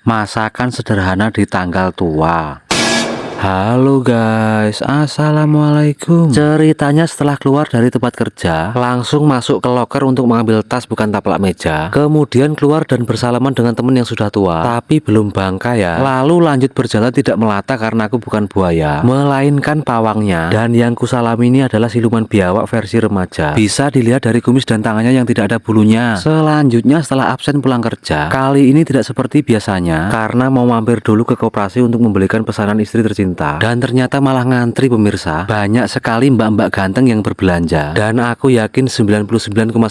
Masakan sederhana di tanggal tua. Halo guys, assalamualaikum. Ceritanya setelah keluar dari tempat kerja, langsung masuk ke loker untuk mengambil tas bukan taplak meja. Kemudian keluar dan bersalaman dengan temen yang sudah tua, tapi belum bangka ya. Lalu lanjut berjalan tidak melata karena aku bukan buaya, melainkan pawangnya. Dan yang kusalami ini adalah siluman biawak versi remaja. Bisa dilihat dari kumis dan tangannya yang tidak ada bulunya. Selanjutnya setelah absen pulang kerja, kali ini tidak seperti biasanya, karena mau mampir dulu ke koperasi untuk membelikan pesanan istri tercinta. Dan ternyata malah ngantri pemirsa. Banyak sekali mbak-mbak ganteng yang berbelanja. Dan aku yakin 99,9%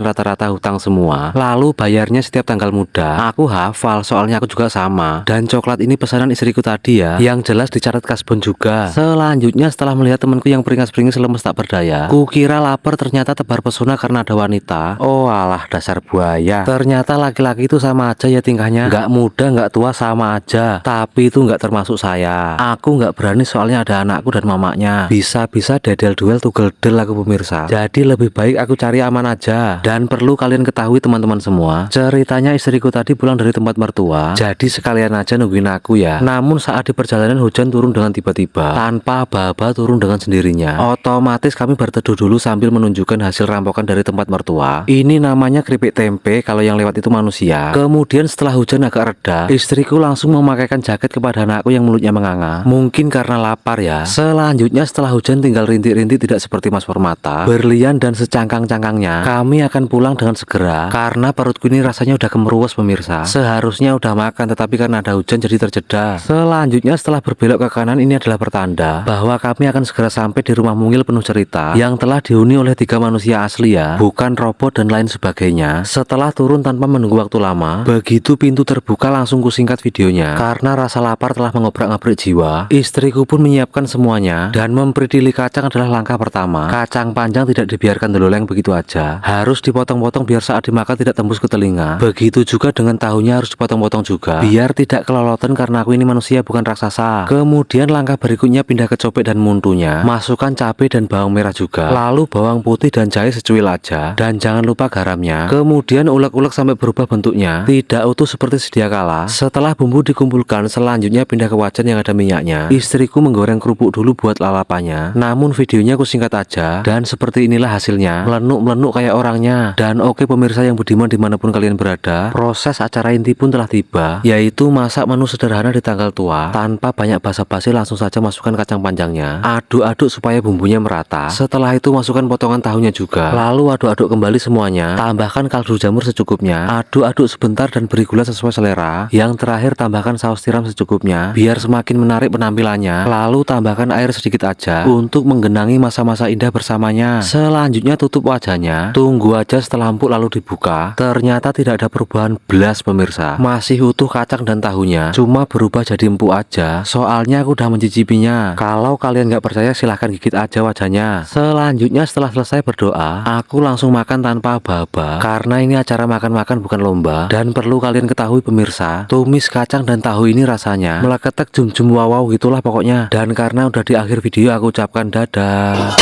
rata-rata hutang semua. Lalu bayarnya setiap tanggal muda. Aku hafal soalnya aku juga sama. Dan coklat ini pesanan istriku tadi ya, yang jelas dicatat kasbon juga. Selanjutnya setelah melihat temanku yang beringas-beringis lemes tak berdaya, kukira lapar, ternyata tebar pesona karena ada wanita. Oh alah, dasar buaya. Ternyata laki-laki itu sama aja ya tingkahnya. Nggak muda nggak tua sama aja. Tapi itu nggak termasuk saya. Aku nggak berani soalnya ada anakku dan mamanya. Bisa-bisa dedel duel tugel del aku pemirsa. Jadi lebih baik aku cari aman aja. Dan perlu kalian ketahui teman-teman semua, ceritanya istriku tadi pulang dari tempat mertua, jadi sekalian aja nungguin aku ya. Namun saat di perjalanan hujan turun dengan tiba-tiba, tanpa aba-aba turun dengan sendirinya. Otomatis kami berteduh dulu sambil menunjukkan hasil rampokan dari tempat mertua. Ini namanya keripik tempe kalau yang lewat itu manusia. Kemudian setelah hujan agak reda, istriku langsung memakaikan jaket kepada anakku yang mulutnya menganga. Mungkin karena lapar ya. Selanjutnya setelah hujan tinggal rintik-rintik tidak seperti Mas Permata, berlian dan secangkang-cangkangnya. Kami akan pulang dengan segera karena perutku ini rasanya udah kemeruwes pemirsa. Seharusnya udah makan tetapi karena ada hujan jadi terjeda. Selanjutnya setelah berbelok ke kanan ini adalah pertanda bahwa kami akan segera sampai di rumah mungil penuh cerita yang telah dihuni oleh 3 manusia asli ya, bukan robot dan lain sebagainya. Setelah turun tanpa menunggu waktu lama, begitu pintu terbuka langsung kusingkat videonya karena rasa lapar telah mengobrak-ngabrik jiwa. Istriku pun menyiapkan semuanya dan mempredili kacang adalah langkah pertama. Kacang panjang tidak dibiarkan deloleng begitu aja, harus dipotong-potong biar saat dimakan tidak tembus ke telinga. Begitu juga dengan tahunya harus dipotong-potong juga biar tidak kelolotan karena aku ini manusia bukan raksasa. Kemudian langkah berikutnya pindah ke cobek dan muntunya, masukkan cabai dan bawang merah juga, lalu bawang putih dan jahe secuil aja, dan jangan lupa garamnya. Kemudian ulek-ulek sampai berubah bentuknya, tidak utuh seperti sedia kala. Setelah bumbu dikumpulkan, selanjutnya pindah ke wajan yang ada minyaknya. Istriku menggoreng kerupuk dulu buat lalapannya. Namun videonya aku singkat aja, dan seperti inilah hasilnya, melenuk-melenuk kayak orangnya. Dan oke pemirsa yang budiman dimanapun kalian berada, proses acara inti pun telah tiba, yaitu masak menu sederhana di tanggal tua. Tanpa banyak basa-basi langsung saja masukkan kacang panjangnya, aduk-aduk supaya bumbunya merata. Setelah itu masukkan potongan tahunya juga, lalu aduk-aduk kembali semuanya. Tambahkan kaldu jamur secukupnya, aduk-aduk sebentar dan beri gula sesuai selera. Yang terakhir tambahkan saus tiram secukupnya biar semakin menarik penampilannya. Lalu tambahkan air sedikit aja untuk menggenangi masa-masa indah bersamanya. Selanjutnya tutup wajahnya, tunggu aja setelah empuk lalu dibuka. Ternyata tidak ada perubahan belas pemirsa, masih utuh kacang dan tahunya, cuma berubah jadi empuk aja. Soalnya aku udah mencicipinya. Kalau kalian nggak percaya silahkan gigit aja wajahnya. Selanjutnya setelah selesai berdoa, aku langsung makan tanpa aba-aba karena ini acara makan-makan bukan lomba. Dan perlu kalian ketahui pemirsa, tumis kacang dan tahu ini rasanya meleketek jum-jum wow gitulah pokoknya. Dan karena udah di akhir video aku ucapkan dadah.